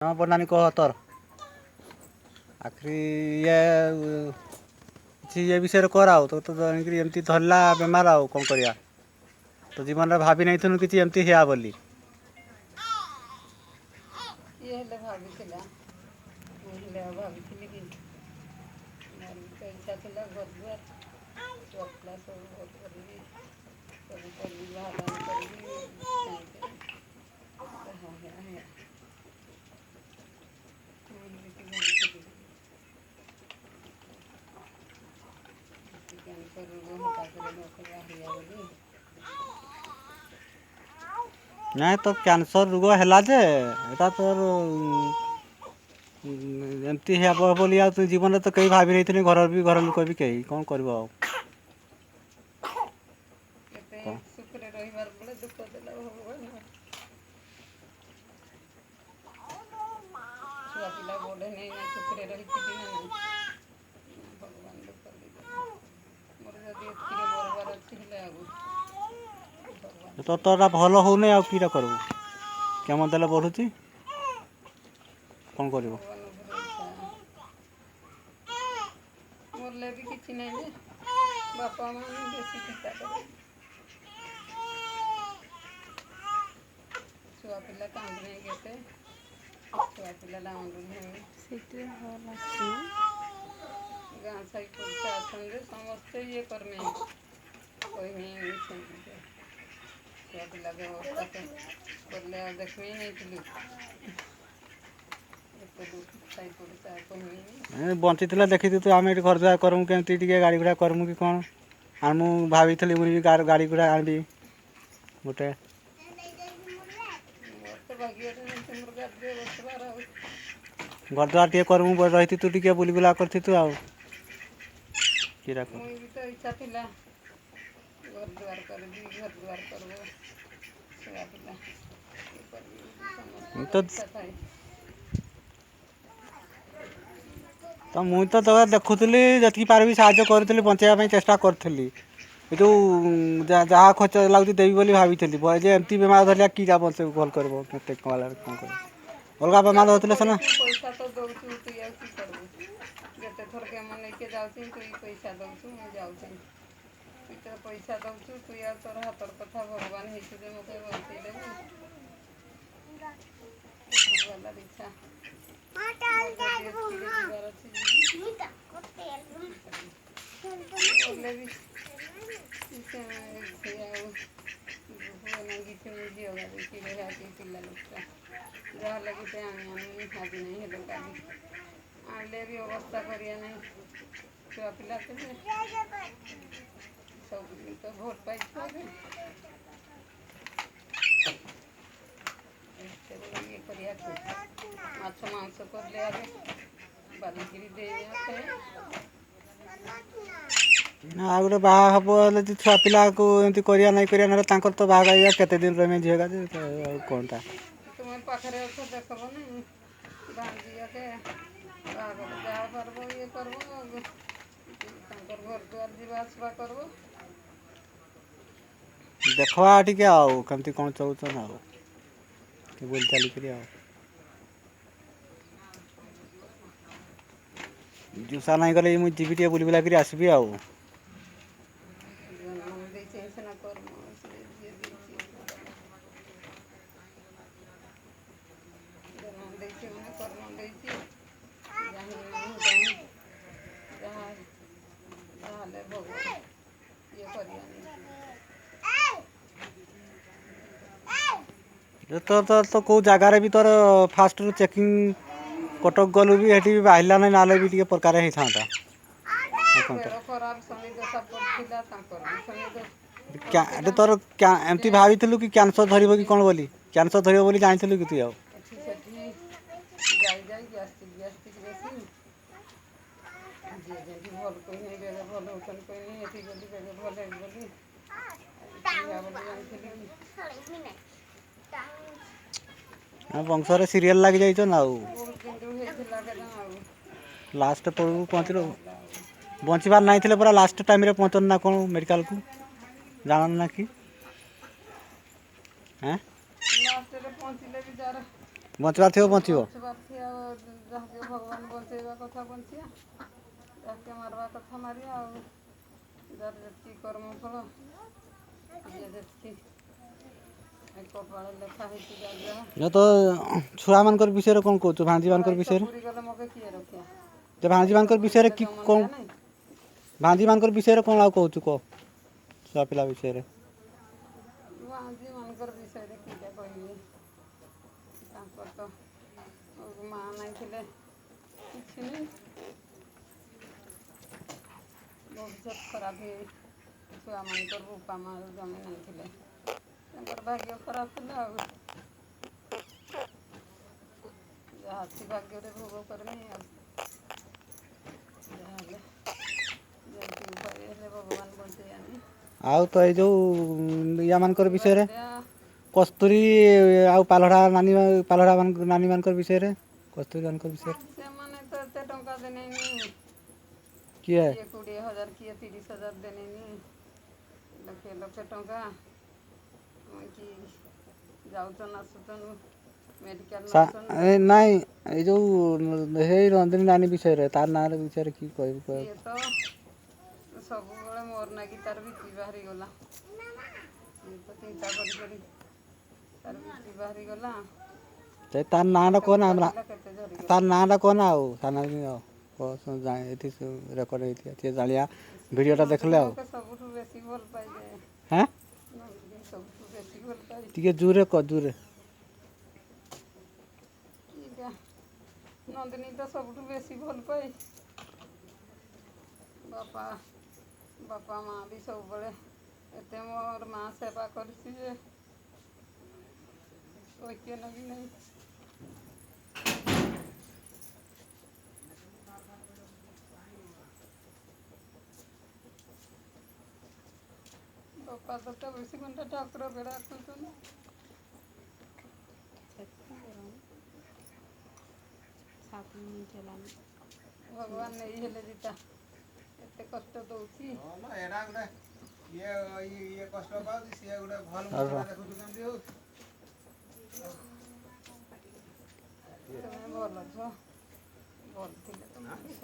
हाँ बनानी कह तोर आखिरी ये विषय कर तो तो एमती धरला बेमार आउ कौन करिया तो जीवन में भाभी नहीं कि एमती हिया बोली ये हेले भाविथिला ମୁଁ ହେଲେ ଆଉ ଭାବିଥିଲି କି ମୋର ବି ତ ଇଚ୍ଛା ଥିଲା ଘର ଦୁଆର ଛୁଆ ପିଲା ସବୁ ଭଲ କରିବି ସବୁ କରିବି ବାହାଦାନ କରିବି କାହିଁକି ଯାହା ହେଲା ହେଲା ମୁଁ ଏମିତି ଭାବିଥିଲି କ୍ୟାନ୍ସର ରୋଗ ହଠାତରେ ନକରିବା ହେଲା ବୋଲି ନାଇଁ ତ କ୍ୟାନ୍ସର ରୋଗ ହେଲା ଯେ ଏଟା ତୋର ଏମିତି ହେବ ବୋଲି ଆଉ ତୁ ଜୀବନରେ ତ କେହି ଭାବି ନେଇଥିନି ଘର ଲୋକ ବି କେହି କ'ଣ କରିବ ଆଉ କେତେ କ'ଣ ସୁଖରେ ରହିବାର ବେଳେ ଦୁଃଖ ଦେଲା ଭଗବାନ ଛୁଆ ପିଲା ବଡ଼ ନେଇନା ସୁଖରେ ରହିଥିଲି ନା ନାହିଁ ଭଗବାନ ଦୁଃଖ ଦେଇଦେଲେ ମୋର ଯଦି ଏତିକିରେ ମରବାର ଅଛି ହେଲେ ଆଗକୁ ଭଗବାନ ତ ତୋରଟା ଭଲ ହେଉନି ଆଉ କିଟା କରିବୁ କେମୋ ଦେଲେ ବଢ଼ୁଛି କ'ଣ କରିବୁ ଭଗବାନ ଉପରେ ଇଚ୍ଛା ମରଲେ ବି କିଛି ନାହିଁ ଯେ ବାପା ମାଆ ବେଶୀ ଚିନ୍ତା କରେ ଛୁଆ ପିଲା କାନ୍ଦିବେ କେତେ ଛୁଆ ପିଲା ଲାଉଣ୍ଡୁ ହେବେ ସେଇଠି ଭଲ ଅଛି ଗାଁ ସାହି ପଡ଼ିଶା ଅଛନ୍ତି ସମସ୍ତେ ଇଏ କରମେ କହିମି ସେମିତି ଛୁଆ ପିଲାକୁ ଅବସ୍ଥା କଲେ ଆଉ ଦେଖମି ନେଇଥିଲୁ ଏତେ ଦୁଃଖ ସାହି ପଡ଼ିଶା କହିମି ବଞ୍ଚିଥିଲେ ଦେଖିଛୁ ତୁ ଆମେ ଏଠି ଘର ଦ୍ୱାର କରମୁ କେମିତି ଟିକେ ଗାଡ଼ି ଘୋଡ଼ା କରମୁ କି କ'ଣ ଆଉ ମୁଁ ଭାବିଥିଲି ମୁଁ ବି ଗାଡ଼ି ଘୋଡ଼ା ଆଣିବି ଗୋଟେ ମୋର ତ ଭାଗ୍ୟରେ ନାହିଁ ତୁମର ଗାଡ଼ିରେ ବସିବାର ଆଉ ଘର ଦ୍ୱାର ଟିକେ କରମୁ ରହିଥିତୁ ଟିକେ ବୁଲି ବୁଲା କରିଥିତୁ ଆଉ କିରା କର ମୁଁ ବି ତ ଇଚ୍ଛା ଥିଲା ଘର ଦୁଆର କରିବି ଘର ଦୁଆର କରିବ ଛୁଆ ପିଲା ଇଏ କରିବି ତ ସମସ୍ତଙ୍କର ଇଚ୍ଛା ଥାଏ ତ ମୁଁ ତ ତୋ ଦେଖୁଥିଲି ଯେତିକି ପାରିବି ସାହାଯ୍ୟ କରୁଥିଲି ବଞ୍ଚାଇବା ପାଇଁ ଚେଷ୍ଟା କରୁଥିଲି ଏ ଯେଉଁ ଯାହା ଖର୍ଚ୍ଚ ଲାଗୁଛି ଦେବି ବୋଲି ଭାବିଥିଲି ଯେ ଏମିତି ବେମାର ଧରିଲା କି ଯା ବଞ୍ଚ ଭଲ କରିବ କେତେ କ'ଣ କରିବ ଅଲଗା ବେମାର ଧରିଥିଲେ ସିନା ପଇସା ତ ଦଉଛୁ ତୁ ଆଉ କି କରିବୁ ଯେତେ ଥର କେମୋ ନେଇକି ଯାଉଛି ତୁ ପଇସା ଦଉଛୁ ମୁଁ ଯାଉଛି ତୁ ତ ପଇସା ଦଉଛୁ ତୁ ଆଉ ତୋର ହାତର କଥା ଭଗବାନ ହେଇଛୁ ଯେ ମୋତେ ବଞ୍ଚେଇ ଦେବୁ ବାଲାର ଇଚ୍ଛା ଯିବାର ଅଛି ଗଲେ ବି ସେ ଆଉ ପୁଅ ନାଗି ସେ ଝିଅ ଗାଧୋଇକି ରହିବା ପିଲା ଲୋକଟା ଯାହା ଲାଗି ସେ ଆଣି ହାଜି ନାହିଁ ହେଲେ କାଲି ଆଣିଲେ ବି ଅବସ୍ଥା କରିବା ନାହିଁ ଛୁଆ ପିଲା ଥିଲେ ସବୁଦିନ ତ ଭୋଟ ପାଇଛୁ ଏବେ ଏତେବେଳେ ଇଏ କରିବାକୁ ମାଛ ମାଂସ କଲେ ଆଗେ ବାଲିକିରି ଦେଇଆସେ ଆଉ ଗୋଟେ ବାହା ହେବ ହେଲେ ଛୁଆ ପିଲାକୁ ଏମିତି କରିବା ନାହିଁ କରିବା ନହେଲେ ତାଙ୍କର ତ ବାହା କରିବା କେତେ ଦିନ ରହିବେ ଝିଅ ଗାଦି ଆଉ କ'ଣଟା ତୁମେ ପାଖରେ ଅଛ ଦେଖବନି ଭାଞ୍ଜିଆକେ ବାହାଘର ଯାହା ପାରବ ଇଏ କରିବ ତାଙ୍କର ଘର ଦୁଆର ଯିବା ଆସିବା କରିବ ଦେଖବା ଟିକେ ଆଉ କେମିତି କ'ଣ ଚଳୁଛନ୍ ଆଉ ବୁଲି ଚାଲିକିରି ଆଉ ଜୁସା ନାହିଁ ଗଲେ ମୁଁ ଯିବି ଟିକେ ବୁଲି ବୁଲାକିରି ଆସିବି ଆଉ ଜନ୍ମ ଦେଇଛି ସିନା କର୍ମ ସେ ଯିଏ ଦେଇଛି ଜନ୍ମ ଦେଇଛି ମାନେ କର୍ମ ଦେଇଛି ଯାହା ହେଲେ ଭଗବାନ ଇଏ କରିବାନି ତ କେଉଁ ଜାଗାରେ ବି ତୋର ଫାଷ୍ଟରୁ ଚେକିଂ କଟକ ଗଲୁ ବି ସେଠି ବି ବାହାରିଲା ନାହିଁ ନହେଲେ ବି ଟିକେ ପ୍ରକାର ହେଇଥାନ୍ତା ପେଟ ଖରାପ ଶନି ଦଶା ପଡ଼ିଥିଲା ତାଙ୍କର ଶନି ଏଠି ତୋର ଏମିତି ଭାବିଥିଲୁ କି କ୍ୟାନ୍ସର ଧରିବ କି କ'ଣ ବୋଲି କ୍ୟାନ୍ସର ଧରିବ ବୋଲି ଜାଣିଥିଲୁ କି ତୁ ଆଉ ଏଠି ସେଠି ଯାଇ ଗ୍ୟାଷ୍ଟ୍ରିକ୍ ବେଶୀ ଯିଏ ଯେମିତି ଭଲ କହିନି ବେଗ ଭଲ ହେଉଛନ୍ତି କହିନି ଏଠି ଗଲି ବେଗ ଭଲ ହେଇଗଲି ବୋଲି ଜାଣିଥିଲି ବଂଶରେ ସିରିଏଲ୍ ଲାଗିଯାଇଛ ନା ଆଉ ବହୁତ ଦିନରୁ ହେଇଥିଲା କେନା ଆଉ ଲାଷ୍ଟ ପଡ଼କୁ ପହଞ୍ଚିଲ ହେଲା ଆଉ ବଞ୍ଚିବାର ନାହିଁ ଥିଲେ ପୁରା ଲାଷ୍ଟ ଟାଇମ୍ରେ ପହଞ୍ଚନ ନା କ'ଣ ମେଡ଼ିକାଲକୁ ଜାଣନ ନା କି ଲାଷ୍ଟରେ ପହଞ୍ଚିଲେ ବି ଯାର ବଞ୍ଚିବାର ଥିବ ବଞ୍ଚିବ। ବଞ୍ଚିବାର ଆଉ ଯାହାକେ ଭଗବାନ ବଞ୍ଚେଇବା କଥା ବଞ୍ଚିବା, ଯାହାକେ ମାରବା କଥା ମାରିବା ଆଉ ଯାହାର ଯେତିକି କର୍ମଫଳ ଯିଏ ଯେତିକି କପାଳରେ ଲେଖା ହେଇଛି ଯାହା ଯାହା। ଏ ତ ଛୁଆମାନଙ୍କର ବିଷୟରେ କ'ଣ କହୁଛୁ? ଭାଞ୍ଜିମାନଙ୍କର ଆୟୁଷ ବିଷୟରେ, ପୁରିଗଲେ ମୋତେ କିଏ ରଖିବା? ଯେ ଆୟୁଷ ଭାଞ୍ଜିମାନଙ୍କର ବିଷୟରେ ପୁରିଗଲେ କି ଜନ୍ମ କ'ଣ, ଦିଆ ନାହିଁ। ଭାଞ୍ଜିମାନଙ୍କର ବିଷୟରେ କ'ଣ ଆଉ କହୁଛୁ କହ, ଛୁଆ ପିଲା ବିଷୟରେ? ଭାଞ୍ଜିମାନଙ୍କର ବିଷୟରେ କିଟା କହିବି, ତାଙ୍କର ତ ମା ନାହିଁ ଥିଲେ କିଛି ନାହିଁ, ଭବିଷ୍ୟତ ଖରାପ ହେଇ ଛୁଆମାନଙ୍କର ବୋପା ମା ଜମି ନାହିଁ ଥିଲେ, ତାଙ୍କର ଭାଗ୍ୟ ଖରାପ ଥିଲା ଆଉ ଯାହା ଅଛି ଭାଗ୍ୟରେ ଭୋଗ କରିନି ଆଉ ଯାହାହେଲେ ଯେମିତି ଉପାୟ ହେଲେ ଭଗବାନ ବଞ୍ଚେଇ ଆଣି। ଆଉ ତ ଏଇ ଯେଉଁ ୟାମାନଙ୍କର ଖାଇବା ବିଷୟରେ ପିଇବା କସ୍ତୁରୀ ଆଉ ପାଲହଡ଼ା ନାନୀମାନଙ୍କର ବିଷୟରେ, କସ୍ତୁରୀମାନଙ୍କ ବିଷୟରେ ସେମାନେ ତ ଏତେ ଟଙ୍କା ଦେଲେନି, କିଏ? କିଏ 20,000 କିଏ 30,000 ଦେଲେନି, ଲକ୍ଷେ ଲକ୍ଷେ ଟଙ୍କା କି ଯାଉଛନ୍ ଆସୁଛନ୍ ମେଡ଼ିକାଲ ନଉଛନ୍। ନାଇଁ ଏଇ ଯେଉଁ ହେଇ ରଞ୍ଜନୀ ନାନୀ ବିଷୟରେ, ତାର ନାଁର ବିଷୟରେ କି କହିବୁ କହ? ସିଏ ତ ସବୁବେଳେ ମୋର ନାଗି ତାର ବିପି ବାହାରିଗଲା, ସିଏ ତ ଚିନ୍ତା କରି କରି ତାର ବିପି ବାହାରିଗଲା, ତାର ନାଁଟା କେତେ କହନା, ଉପାଡ଼ିଲା କେତେ ଝରିଗଲା। ତାର ନାଁଟା କହନା ଆଉ ସାନ ଏଠି ରେକର୍ଡ଼ ହେଇଥିବା ଟିକେ ଜାଣିବା, ଭିଡ଼ିଓଟା ଦେଖିଲେ ଆଉ। ମୋତେ ସବୁଠୁ ବେଶୀ ଭଲ ପାଇଯାଏ, ହାଁ ସବୁଠୁ ବେଶୀ ଭଲ ପାଇ ଟିକେ ଜୋରରେ କହ, ଜୋରରେ। ଏଇଟା ନନ୍ଦିନୀ ତ ସବୁଠୁ ବେଶୀ ଭଲ ପାଏ। ବାପା ମା ବି ସବୁବେଳେ ଏତେ ମୋର ମା ସେବା କରିଛି ଯେ କହିତେ ବି ନାହିଁ। ବାପା ତ 24 ଘଣ୍ଟା ଠାକୁର ବେଢ଼ା ଖୋଲୁଛନ୍ତି। ଭଗବାନ ନେଇ ହେଲେ ଦିଟା ଏତେ କଷ୍ଟ ଦଉଛି। ତମେ ଭଲ ଅଛ, ଭଲ ଥିଲେ ତ ମଣିଷ।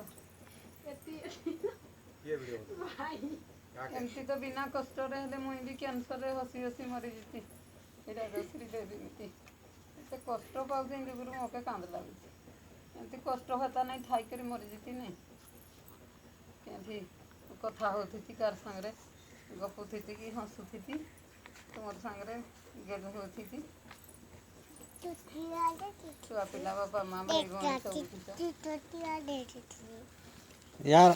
ଏମିତି ତ ବିନା କଷ୍ଟରେ ହେଲେ ମୁଇଁ ବି କ୍ୟାନ୍ସରରେ ହସି ହସି ମରିଯିତି, ଏଇଟା ଦୋଷୀ ଦେବିମିତି ଏତେ କଷ୍ଟ ପାଉଛି ଯୁଗରୁ ମୋତେ କାନ୍ଦ ଲାଗୁଛି। ଏମିତି କଷ୍ଟ ହତା ନାହିଁ ଥାଇକରି ମରିଯିତି ନାହିଁ, କେମିତି କଥା ହେଉଥିତି କାହାର ସାଙ୍ଗରେ ଗପୁଥିତି କି ହସୁଥିତି, ତୁମର ସାଙ୍ଗରେ ଗେଲ ହେଉଥିତି, ଛୁଆ ପିଲା ବାପା ମା ଭାଇ ଭଉଣୀ ସବୁ ୟାର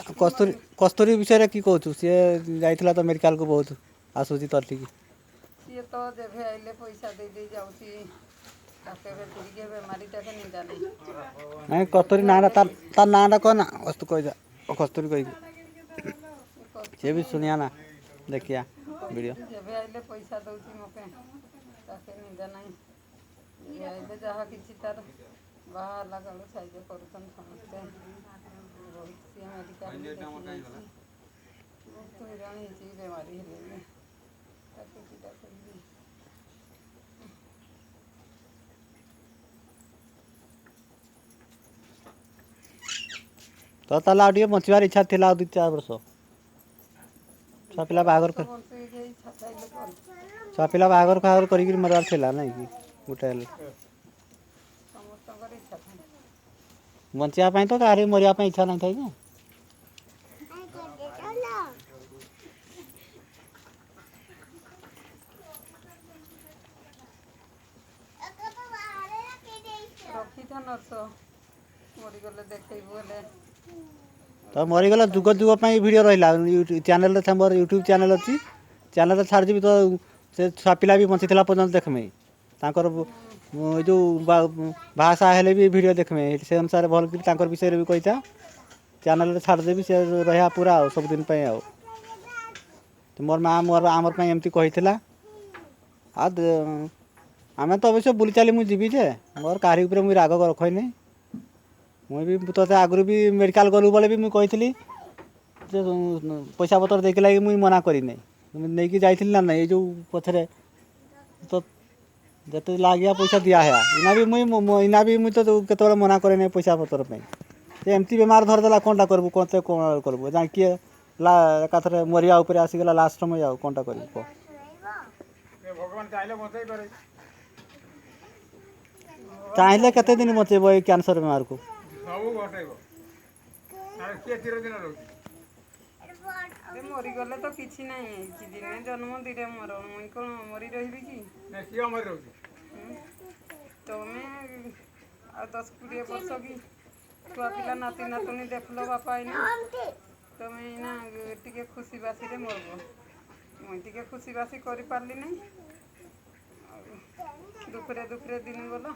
କସ୍ତୁରୀ ବିଷୟରେ କି କହୁଛୁ? ସିଏ ଯାଇଥିଲା ତ ମେଡ଼ିକାଲକୁ, ବହୁତ ଆସୁଛି ତର୍ଟିକି। ସିଏ ତ ଯେବେ ଆଇଲେ ପଇସା ଦେଇ ଯାଉଛି, ତାକେ ଟିକେ ବେମାରୀଟାକେ ନିନ୍ଦା ନାହିଁ। ନାଇଁ କସ୍ତୁରୀ ନାଁଟା ତାର ନାଁଟା କହ ନା, କହିଯା କସ୍ତୁରୀ କହିକି ସିଏ ବି ଶୁଣିଆ ନା, ଦେଖିଆ ଭିଡ଼ିଓ। ଯେବେ ଆଇଲେ ପଇସା ଦଉଛି ମୋତେ, ତାକେ ନିନ୍ଦା ନାହିଁ। ଯେବେ ଆଇଲେ ଯାହା କିଛି ତାର ବାହା ହେଲା କାଳୁ ସାହାଯ୍ୟ କରୁଛନ୍ତି ସମସ୍ତେ। ବହୁତ ସିଏ ମେଡ଼ିକାଲରେ ଦେଖିଯାଇଛି, ବହୁତ ହଇରାଣ ହେଇଛି ବେମାରୀ ହେଲେ ତାକୁ କିଟା କରିବି। ତ ତାହେଲେ ଆଉ ଟିକେ ବଞ୍ଚିବାର ଇଚ୍ଛା ଥିଲା, ଆଉ 2-4 ବର୍ଷ। ଛୁଆ ପିଲା ବାହାଘର ଫାହାଘର କରିକିରି ମରିବାର ଥିଲା ନାଇଁ କି ଗୋଟେ ହେଲେ। ସମସ୍ତଙ୍କର ଇଚ୍ଛା ଥାଏ। ବଞ୍ଚିବା ପାଇଁ ତ କାହାରି ମରିବା ପାଇଁ ଇଚ୍ଛା ନାହିଁ ଥାଏ ଯେ। ରଖିଥା ନର୍ସ, ମରିଗଲେ ଦେଖେଇବୁ ହେଲେ। ତ ମରିଗଲା ଯୁଗ ଯୁଗ ପାଇଁ ଭିଡ଼ିଓ ରହିଲା ଚ୍ୟାନେଲରେ, ମୋର ୟୁଟ୍ୟୁବ୍ ଚ୍ୟାନେଲ୍ ଅଛି, ଚ୍ୟାନେଲରେ ଛାଡ଼ିଯିବି ତ ସେ ଛୁଆ ପିଲା ବି ବଞ୍ଚିଥିଲା ପର୍ଯ୍ୟନ୍ତ ଦେଖମେ, ତାଙ୍କର ଏ ଯେଉଁ ବାହାସାହା ହେଲେ ବି ଭିଡ଼ିଓ ଦେଖମେ, ସେ ଅନୁସାରେ ଭଲ କରି ତାଙ୍କର ବିଷୟରେ ବି କହିଥା, ଚ୍ୟାନେଲରେ ଛାଡ଼ିଦେବି, ସେ ରହିବା ପୁରା ଆଉ ସବୁଦିନ ପାଇଁ ଆଉ। ମୋର ମା ଆମର ପାଇଁ ଏମିତି କହିଥିଲା, ଆଉ ଆମେ ତ ଅବଶ୍ୟ ବୁଲି ଚାଲି ମୁଁ ଯିବି ଯେ, ମୋର କାହାରି ଉପରେ ମୁଇଁ ରାଗ ରଖେନି। ମୁଇଁ ବି ତୋତେ ଆଗରୁ ବି ମେଡ଼ିକାଲ ଗଲୁ ବେଳେ ବି ମୁଇଁ କହିଥିଲି ଯେ ପଇସା ପତ୍ର ଦେଇକି ଲାଗି ମୁଇଁ ମନା କରିନାହିଁ, ନେଇକି ଯାଇଥିଲି ନା ନାହିଁ, ଏଇ ଯେଉଁ ପଛରେ ତ ଯେତେ ଲାଗିଆ ପଇସା ଦିଆ ହେଆ ଇନା ବି ମୁଇଁ ତ କେତେବେଳେ ମନା କରେ ନାହିଁ ପଇସା ପତ୍ର ପାଇଁ। ସେ ଏମିତି ବେମାର ଧରିଦେଲା କ'ଣଟା କରିବୁ କ'ଣ କରିବୁ କିଏ ଏକାଥରେ ମରିବା ଉପରେ ଆସିଗଲା ଲାଷ୍ଟ ସମୟ ଆଉ କ'ଣଟା କରିବୁ କହ। ଭଗବାନ ଚାହିଁଲେ ବଞ୍ଚେଇ ପାରେ। ଚାହିଁଲେ କେତେ ଦିନ ବଞ୍ଚେଇବ ଏଇ କ୍ୟାନ୍ସର ବେମାରକୁ। ସବୁ ଘଟେଇବ। କିଏ ଚିରଦିନ ରହୁଛି। ସେ ମରିଗଲେ ତ କିଛି ନାହିଁ ଦିନେ ଜନ୍ମ ଦିନେ ମରଣ ମୁଇଁ କ'ଣ ମରି ରହିବି କି? ନା କିଏ ଅମରି ରହୁଛି। ତମେ ଆଉ 10-20 ବର୍ଷ କି ଛୁଆ ପିଲା ନାତି ନାତୁଣୀ ଦେଖିଲ ବାପା ଏଇନା ତମେ ଏଇନା ଟିକେ ଖୁସି ବାସିରେ ମରବ। ମୁଇଁ ଟିକେ ଖୁସି ବାସି କରିପାରିଲି ନାହିଁ। ଆଉ ଦୁଃଖରେ ଦିନ ଗଲା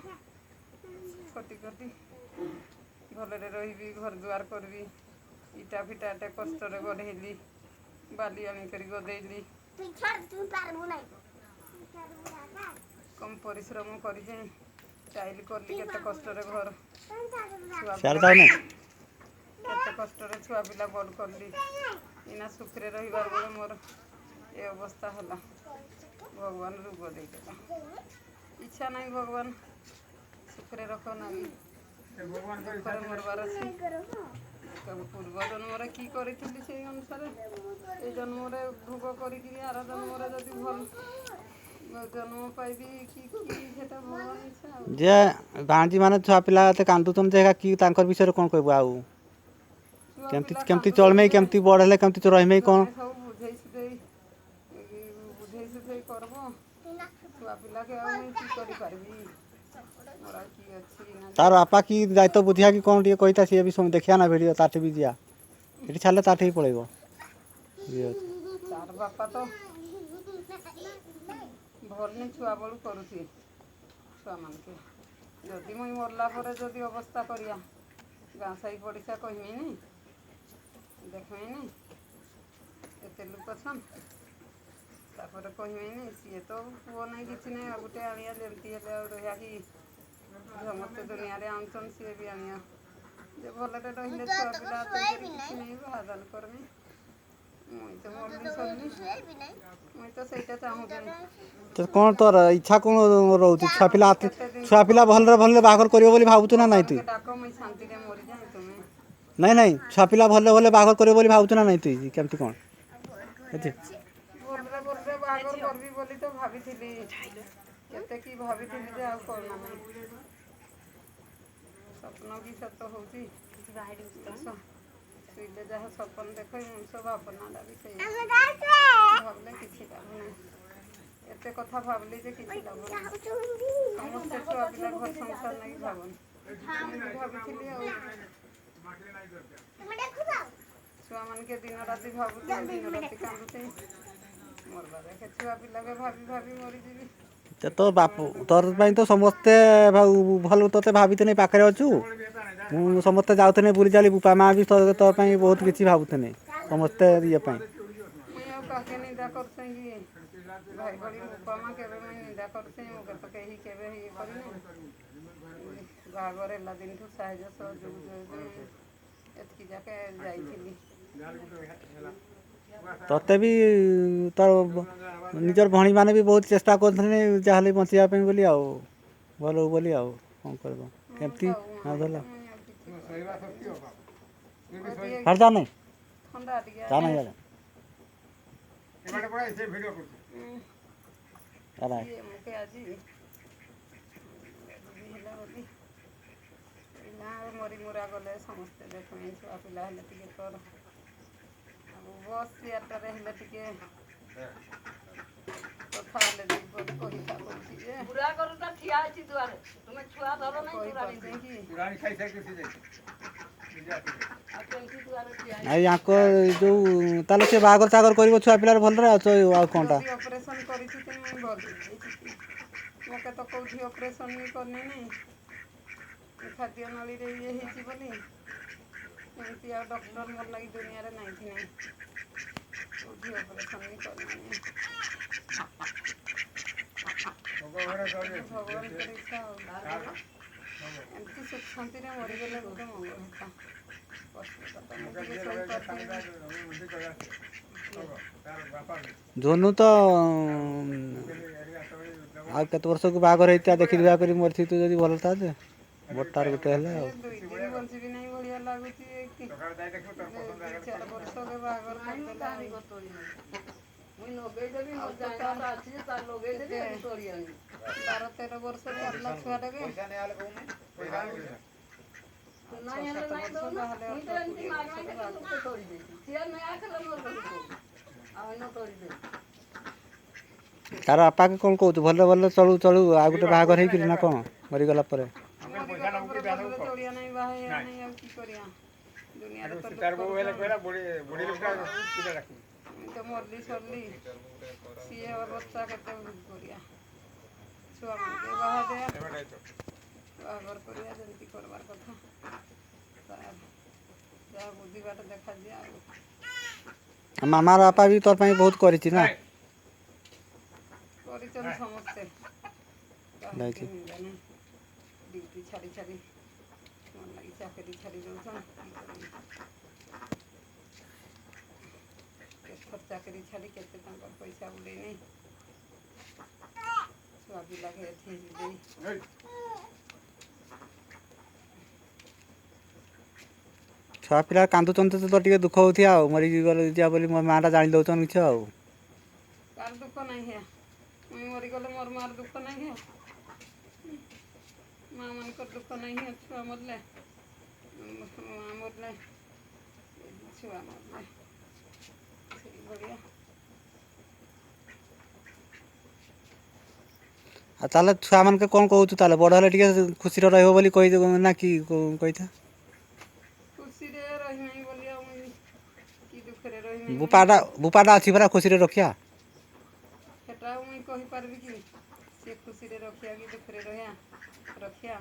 ଖଟି ଭଲରେ ରହିବି ଘର ଦୁଆର କରିବି। ଇଟା ଫିଟା ଏତେ କଷ୍ଟରେ ଗଢ଼େଇଲି ବାଲି ଆଣିକରି ଗଦେଇଲି କମ୍ ପରିଶ୍ରମ କରିଛେ ଟାଇଲ କଲି କେତେ କଷ୍ଟରେ ଘର ସିଆଡ଼େ ଯାଉନି କେତେ କଷ୍ଟରେ ଛୁଆ ପିଲା ବଡ଼ କଲି ଏଇନା ସୁଖରେ ରହିବାର ବେଳେ ମୋର ଏ ଅବସ୍ଥା ହେଲା। ଭଗବାନ ରୋଗ ଦେଇଦେଲା। ଇଚ୍ଛା ନାହିଁ ଭଗବାନ ସୁଖରେ ରଖ ନାହିଁ ଦୁଃଖରେ ମରବାର ଅଛି। ପୂର୍ବ ଜନ୍ମରେ କି କରିଥିଲି ସେଇ ଅନୁସାରେ ଏ ଜନ୍ମରେ ଭୋଗ କରିକିରି ଆର ଜନ୍ମରେ ଯଦି ଭଲ ଜନ୍ମ ପାଇବି କି ସେଟା ଭଗବାନ ଇଚ୍ଛା ଆଉ। ଯେ ଭାଣିଜୀ ମାନେ ଛୁଆ ପିଲା ଏତେ କାନ୍ଦୁଛନ୍ତି ଯେ କି ତାଙ୍କର ବିଷୟରେ କ'ଣ କହିବୁ ଆଉ ଛୁଆ କେମିତି ପିଲା କେମିତି କାନ୍ଦୁଛନ୍ତି ଚଳମେଇ ଯେ କେମିତି ବଡ଼ ହେଲେ କେମିତି ରହିମେଇ କ'ଣ ତମେ ସବୁ ବୁଝେଇ ସୁଝେଇ କରବ ଛୁଆ ପିଲାକେ ଆଉ ମୁଇଁ କି କରିପାରିବି। ମୋର ଆଉ କି ଅଛି ନା ଯେ ତାର ବାପା କି ଦାୟିତ୍ୱ ବୁଝିବା କି କ'ଣ ଟିକେ କହିତା ସିଏ ବି ଦେଖିବା ନା ଭିଡ଼ିଓ ତାଠି ବି ଯିବା ଏଠି ଛାଡ଼ିଲେ ତାଠି ବି ପଳେଇବ। ତାର ବାପା ତ ଭଲନି ଛୁଆ ବେଳୁ କରୁଛି ଛୁଆମାନଙ୍କୁ ଯଦି ମୁଇଁ ମରିଲା ପରେ ଯଦି ଅବସ୍ଥା କରିବା ଗାଁ ସାହି ପଡ଼ିଶା କହିମିନି ଦେଖମିନି ଏତେ ଲୋକ ଅଛନ୍ ତାପରେ କହିବିନି ସିଏ ତ ପୁଅ ନାହିଁ କିଛି ନାହିଁ ଆଉ ଗୋଟେ ଆଣିଆ ଯେମିତି ହେଲେ ଆଉ ରହିବା କି ସମସ୍ତେ ଦୁନିଆରେ ଆଣୁଛନ୍ ସିଏ ବି ଆଣିଆ ଯେ ଭଲରେ ରହିଲେ ଛୁଆ ପିଲା କିଛି ନାହିଁ ବାହାଦାନ କରମି। ମୁଇଁ ତ ମରଲି ସରଲି ମୁଇଁ ତ ସେଇଟା ଚାହୁଁଛି। କ'ଣ ତୋର ଇଚ୍ଛା କ'ଣ ରହୁଛି କେତେ ଦିନ ଛୁଆ ପିଲା ଭଲରେ ବାହାଘର କରିବ ବୋଲି ଭାବୁଛୁ ନା ନାଇଁ ତୁଇ? ଭଗବାନକେ ଡାକ ମୁଇଁ ଶାନ୍ତିରେ ମରିଯାଏ ତୁମେ ନାଇଁ ଛୁଆ ପିଲା ଭଲରେ ବାହାଘର କରିବ ବୋଲି ଭାବୁଛୁ ନା ନାଇଁ ତୁଇ କେମିତି କ'ଣ? ଭଲରେ ବାହାଘର କରିବି ବୋଲି ତ ଭାବିଥିଲି କେତେ କି ଭାବିଥିଲି ଯେ ଆଉ କରୁନା ନାହିଁ। ସ୍ୱପ୍ନ ବି ସତ ହେଉଛି ଶୋଇଲେ ଯାହା ସପନ ଦେଖ ମଣିଷ ଭାବନାଟା ବି ସେଇ ଭାବିଲେ କିଛି ଲାଭ ନାହିଁ। ଏତେ କଥା ଭାବିଲି ଯେ କିଛି ଲାଭ ନାହିଁ। ସମସ୍ତେ ଛୁଆ ପିଲା ଘର ସଂସାର ଲାଗି ଭାବନି ମୁଁ ଭାବିଥିଲି ଆଉ ଛୁଆମାନକେ ଦିନ ରାତି ଭାବୁଛି ଦିନ ରାତି କାନ୍ଦୁଛି ମରବା ଦେଖେ ଛୁଆ ପିଲାକେ ଭାବି ମରିଯିବି। ତୋ ବାପ ତୋର ପାଇଁ ତ ସମସ୍ତେ ଭଲ ତୋତେ ଭାବିଥିଲେ ପାଖରେ ଅଛୁ। ମୁଁ ସମସ୍ତେ ଯାଉଥିଲେ ବୁଲି ଚାଲି ବାପା ମା ବି ତୋ ପାଇଁ ବହୁତ କିଛି ଭାବୁଥିଲେ ସମସ୍ତେ ଇଏ ପାଇଁ। ମୁଇଁ ଆଉ କାହାକେ ନିନ୍ଦା କରୁଛେଁ କି ଭାଇ ଭଳି ବାପା ମା କେବେ ମୁଇଁ ନିନ୍ଦା କରୁଛେଁ ମୁଁ ତ କେହି କେବେ ଇଏ କରିନି। ବାହାଘର ହେଲା ଦିନଠୁ ସାହାଯ୍ୟ ସହଯୋଗ ଏତିକି ଯାକେ ଯାଇଥିଲି। ତୋତେ ବି ତୋ ନିଜର ଭଉଣୀମାନେ ବି ବହୁତ ଚେଷ୍ଟା କରୁଥିଲେ ଯାହାହେଲେ ବଞ୍ଚିବା ପାଇଁ ବୋଲି ଆଉ ଭଲ ହଉ ବୋଲି ଆଉ କ'ଣ କରିବ କେମିତି ଭଲ ଯା ନାହିଁ ଥଣ୍ଡା ଟିକେ ଯା ନାହିଁ ମୁକେ ଆଜି ହେଲା ବୋଲି ନା ମରି ମୁରା ଗଲେ ସମସ୍ତେ ଦେଖୁନି ଛୁଆ ପିଲା ହେଲେ ଟିକେ ତୋର ଆଉ ବସ୍ ଚେୟାରଟାରେ ହେଲେ ଟିକେ କଥା ହେଲେ କହିଥା କହୁଛି ଯେ କହିପାରୁଛେ କି ଆଉ ୟାଙ୍କ ଯେଉଁ ତାହେଲେ ସେ ବାହାଘର ଚାହାଘର କରିବ ଛୁଆ ପିଲାର ଭଲରେ ଆଉ କ'ଣଟା ଯଦି ଅପରେସନ୍ କରିଛି ତ ମୁଇଁ ଭଲ ମୋତେ ତ କେଉଁଠି ଅପରେସନ୍ ବି କରିନି ନାହିଁ ଖାଦ୍ୟ ନଳୀରେ ଇଏ ହେଇଛି ବୋଲି ଏମିତି ଆଉ ଡକ୍ଟର ମୋର ଲାଗି ଦୁନିଆରେ ନାଇଁକି ନାହିଁ କେଉଁଠି ଅପରେସନ୍ ବି କରିନି। ଭଗବାନଙ୍କର ଇଚ୍ଛା ଆଉ ଏମିତି ସୁଖ ଶାନ୍ତିରେ ମରିଗଲେ ଗୋଟେ ମଙ୍ଗଳ କଥା। କଷ୍ଟଟା ତ ମୁଁ ଟିକେ ସହିପାରୁଥିଲି। ଜନୁ ତ ଆଉ କେତେ ବର୍ଷକୁ ବାହାଘର ହେଇଥିଲା ଦେଖି ଦୁଆ କରି ମରିଥିତୁ ଯଦି ଭଲ ତା ଯେ ବଟାର ଗୋଟେ ହେଲେ ଆଉ ଦୁଇ ଦିନ ବଞ୍ଚିବି ନାହିଁ ଭଳିଆ ଲାଗୁଛି କି ସକାଳେ ଯାଇ ଦେଖିବୁ ତୋର ପସନ୍ଦ ଦୁଇ ଜାଗାରେ ଚାରି ବର୍ଷରେ ବାହାଘର କରିଦେଲା 12-13 ବର୍ଷ ଛାଡ଼ିଲା ଛୁଆଟାକେ ପଇସା ନେଇଗଲେ କହୁନି ପଇସା ଆଣିବୁ ନା? 6-7 ବର୍ଷ ବାହାରେ 18-20 ତାର ବାପାকে କ'ଣ କହୁଛୁ ଭଲ ଭଲ ଚଳୁ ଚଳୁ ଆଉ ଗୋଟେ ବାହାଘର ହେଇକିରି ନା କ'ଣ ମରିଗଲା ପରେ ମରିଗଲା ପରେ ଭଲରେ ଚଳିଆ ନାହିଁ ବାହା ହେଇଆ ନାହିଁ ଆଉ କି କରିବା ଦୁନିଆରେ ତ ତାର ବୋଉ ହେଲେ କହିଲା ବୁଢ଼ୀ ଲୋକଟା କିଟା ଡାକିବି ମୁଁ ତ ମରଲି ସରିଲି ସିଏ ଅବସ୍ଥା କେତେ କରିବା ଛୁଆ ମାନଙ୍କୁ ବାହା ଦେଆ ବାହାଘର କରିବା ଯେମିତି କରବାର କଥା ଯାହା ବୁଦ୍ଧିବାଟ ଦେଖାଯିବା ଆଉ ମାମାର ବାପା ବି ତୋର ପାଇଁ ବହୁତ କରିଛି ନା କରିଛନ୍ତି ସମସ୍ତେ କାହିଁକି ମିଳିଲା ନାହିଁ ଡ୍ୟୁଟି ଛାଡ଼ି ଛାଡ଼ି ମୋର ଲାଗି ଚାକିରି ଛାଡ଼ି ଦେଉଛନ୍ କେତେ ଚାକିରି ଛାଡ଼ି କେତେ ତାଙ୍କର ପଇସା ଉଡ଼େଇ ନେଇ ଛୁଆ ପିଲାକେ ଏଠି ଦେଇ ଛୁଆ ପିଲା କାନ୍ଦୁଛନ୍ତି ତ ଟିକେ ଦୁଃଖ ହେଉଥିବ ଆଉ ମରିଗଲେ ଯିବା ବୋଲି ମୋ ମାଆଟା ଜାଣି ଦେଉଛନ୍ତି କିଛି ଆଉ କାହାର ଦୁଃଖ ନାହିଁ ହେ ମୁଇଁ ମରିଗଲେ ମୋର ମାର ଦୁଃଖ ନାହିଁ ହେ ମା ମାନଙ୍କର ଦୁଃଖ ନାହିଁ ହେ ଛୁଆ ମରିଲେ ମା ମରିଲେ ଛୁଆ ମରିଲେ ସେଇଭଳିଆ ଆଉ ତାହେଲେ ଛୁଆମାନଙ୍କୁ କ'ଣ କହୁଛୁ ତାହେଲେ ବଡ଼ ହେଲେ ଟିକେ ଖୁସିରେ ରହିବ ବୋଲି କହି ନା କି କହିଥା ଖୁସିରେ ରହିନାହିଁ ବୋଲି ଆଉ ମୁଇଁ କି ଦୁଃଖରେ ରହିନାହିଁ ବୁପାଟା ଅଛି ପରା ଖୁସିରେ ରଖିଆ ସେଟା ଆଉ ମୁଇଁ କହିପାରିବି କି ସିଏ ଖୁସିରେ ରଖିଆ କି ଦୁଃଖରେ ରଖିଆ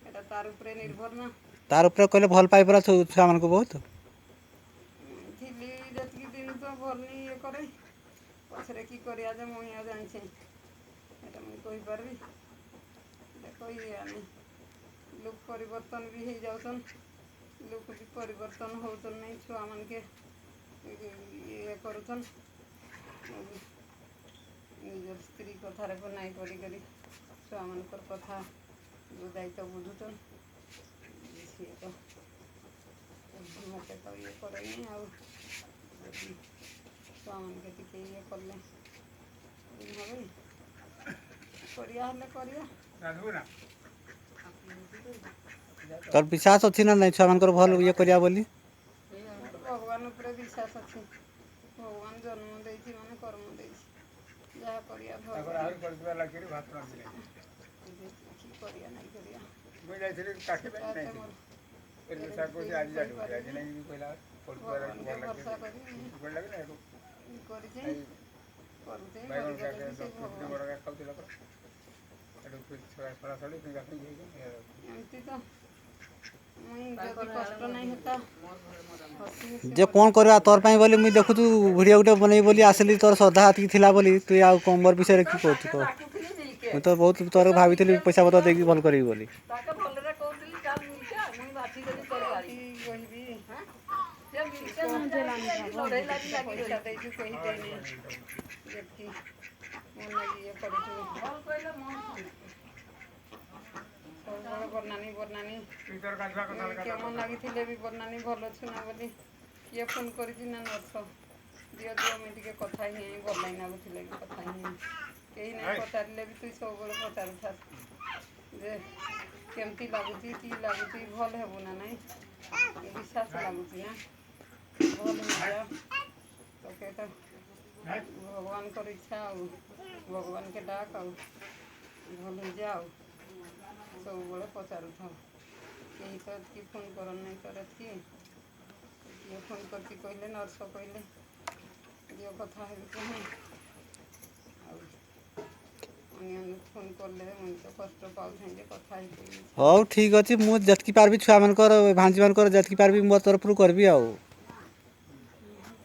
ଏଟା ତାର ଉପରେ ନିର୍ଭର ନା ତାର ଉପରେ କହିଲେ ଭଲ ପାଇ ପରା ଛୁଆମାନଙ୍କୁ ବହୁତ ଥିଲି ଯେତିକି ଦିନ ତ ଭଲନି ଇଏ କରେ ପଛରେ କି କରିବା ଯେ ମୁଇଁ ଆଉ ଜାଣିଛେ ଏଟା ମୁଇଁ କହିପାରିବି କହିଆନି ଲୋକ ପରିବର୍ତ୍ତନ ବି ହେଇଯାଉଛନ୍ ଲୋକ ବି ପରିବର୍ତ୍ତନ ହଉଛନ୍ ନାହିଁ ଛୁଆମାନକେ ଇଏ କରୁଛନ୍ ନିଜର ସ୍ତ୍ରୀ କଥାରେ ନାଇଁ କରିକରି ଛୁଆମାନଙ୍କର କଥା ଦାୟିତ୍ୱ ବୁଝୁଛନ୍ ସିଏ ତ ମୋତେ ତ ଇଏ କରେନି ଆଉ ଯଦି ଛୁଆମାନକେ ଟିକେ ଇଏ କଲେ হবে କରିବା ହେଲେ କରିବା ରାନ୍ଧିବୁ ନା ତୋର ବିଶ୍ୱାସ ଅଛି ନା ନାଇଁ ଛୁଆମାନଙ୍କର ଭଲ ଇଏ କରିବା ବୋଲି ମୋର ଭଗବାନ ଉପରେ ବିଶ୍ୱାସ ଅଛି ଭଗବାନ ଜନ୍ମ ଦେଇଛି ମାନେ କର୍ମ ଦେଇଛି ଯାହା କରିବା ତାଙ୍କର ଆହୁରି କରିଥିବା ଲାଗିରି ଭାତ ରାନ୍ଧିଲେ କି କରିବା ନାଇଁ କରିବା ମୁଁ ଯାଇଥିଲି କାଟି ପାଇଁ ନାହିଁ କହୁଛି ଆଜି ଜାଣିବୁ ଆଜି ନାହିଁ ବି କହିଲା ଭଗବାନକେ ଭରସା କରି ଭଲ ଲାଗିଲା କରିଛି କରୁଛେ ବାଇଗଣ କରିଦେଲେ ବି ସେ ଭଗବାନ ବଡ଼ ଖାଉଥିଲା ପରା ଏଠୁ ଛଡ଼ା ଛଡ଼ି ଫିଙ୍ଗା ଫିଙ୍ଗି ଏମିତି ତ ମୁଇଁ ଯଦି କଷ୍ଟ ନାହିଁ ହେତା ଯେ କ'ଣ କରିବା ତୋର ପାଇଁ ବୋଲି ମୁଇଁ ଦେଖୁଛୁ ଭିଡ଼ିଓ ଗୋଟେ ବନେଇ ବୋଲି ଆସିଲି ତୋର ଶ୍ରଦ୍ଧା ଏତିକି ଥିଲା ବୋଲି ତୁଇ ଆଉ ମୋର ବିଷୟରେ କି କହୁଛୁ କହ ମୁଁ ତ ବହୁତ ତୋର ଭାବିଥିଲି ପଇସା ପତ୍ର ଦେଇକି ଭଲ କରିବି ବୋଲି ପଇସା ଦେଇଛୁ କେହି ଦେଇନି ଯେତିକି ମୋ ଲାଗି ଇଏ କରିଛୁ ସବୁବେଳେ ବର୍ଣ୍ଣାନୀ କେମନ ଲାଗିଥିଲେ ବି ବର୍ଣ୍ଣାନୀ ଭଲ ଅଛୁ ନା ବୋଲି କିଏ ଫୋନ୍ କରିଛି ନା ନର୍ସ ଦିଅ ଆମେ ଟିକେ କଥା ହିଁ ଭଲ ଲାଗି ଲାଗୁଥିଲେ କି କଥା ହିଁ କେହି ନାହିଁ ପଚାରିଲେ ବି ତୁଇ ସବୁବେଳେ ପଚାରୁଥା ଯେ କେମିତି ଲାଗୁଛି କି ଲାଗୁଛି ଭଲ ହେବୁ ନା ନାହିଁ ବିଶ୍ୱାସ ଲାଗୁଛି ନା ଭଲ ହେଇଯା ତୋକେ ତ ଭଗବାନଙ୍କର ଇଚ୍ଛା ଆଉ ଭଗବାନକେ ଡାକ ଆଉ ଭଲ ହେଇଯା ଆଉ ସବୁବେଳେ ପଚାରୁଥାଉ କେହି ତ ଏତିକି ଫୋନ୍ କରନ୍ ନାହିଁ ତୋର ଏତିକି କିଏ ଫୋନ୍ କରିଛି କହିଲେ ନର୍ସ କହିଲେ ଝିଅ କଥା ହେବି କୁହ ଆଉ ଅନ୍ୟ ଫୋନ୍ କଲେ ମୁଁ ତ କଷ୍ଟ ପାଉଥାଏ ଯେ କଥା ହେଇପାରିବି ହଉ ଠିକ୍ ଅଛି ମୁଁ ଯେତିକି ପାରିବି ଛୁଆମାନଙ୍କର ଭାଞ୍ଜିମାନଙ୍କର ଯେତିକି ପାରିବି ମୋ ତରଫରୁ କରିବି ଆଉ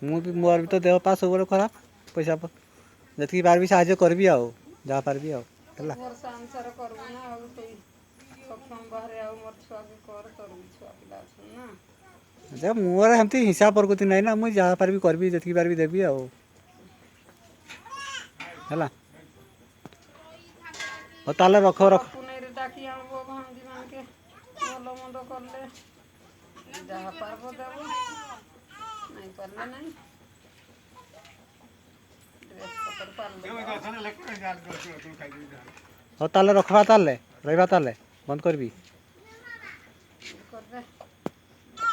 ମୁଁ ବି ମୋର ବି ତ ଦେହ ପା ସବୁବେଳେ ଖରାପ ପଇସା ଯେତିକି ପାରିବି ସାହାଯ୍ୟ କରିବି ଆଉ ଯାହା ପାରିବି ଆଉ ହେଲା ଭରସା ଅନୁସାରେ କରିବୁ ନା ଆଉ ସେଇ ସକ୍ଷମ ବାହାରେ ଆଉ ମୋର ଛୁଆକୁ କର ତୋର ବି ଛୁଆ ପିଲା ଅଛନ୍ତି ନା ଯେ ମୋର ସେମିତି ହିସାବ ପ୍ରକୃତି ନାହିଁ ନା ମୁଁ ଯାହା ପାରିବି କରିବି ଯେତିକି ପାରିବି ଦେବି ଆଉ ହେଲା ହଉ ତାହେଲେ ରଖ ରଖ। ପୁନେଇରେ ଡାକି ଆଣିବ ଭାଣିଜି ମାନକେ ଭଲ ମନ୍ଦ କଲେ ଯାହା ପାର୍ବ ଦେବ ନାଇଁ ପାରିଲେ ନାଇଁ ଡ୍ରେସ୍ ପତ୍ର ପାରିଲେ ହଉ ତାହେଲେ ରଖବା ତାହେଲେ ରହିବା ତାହେଲେ ବନ୍ଦ କରିବି।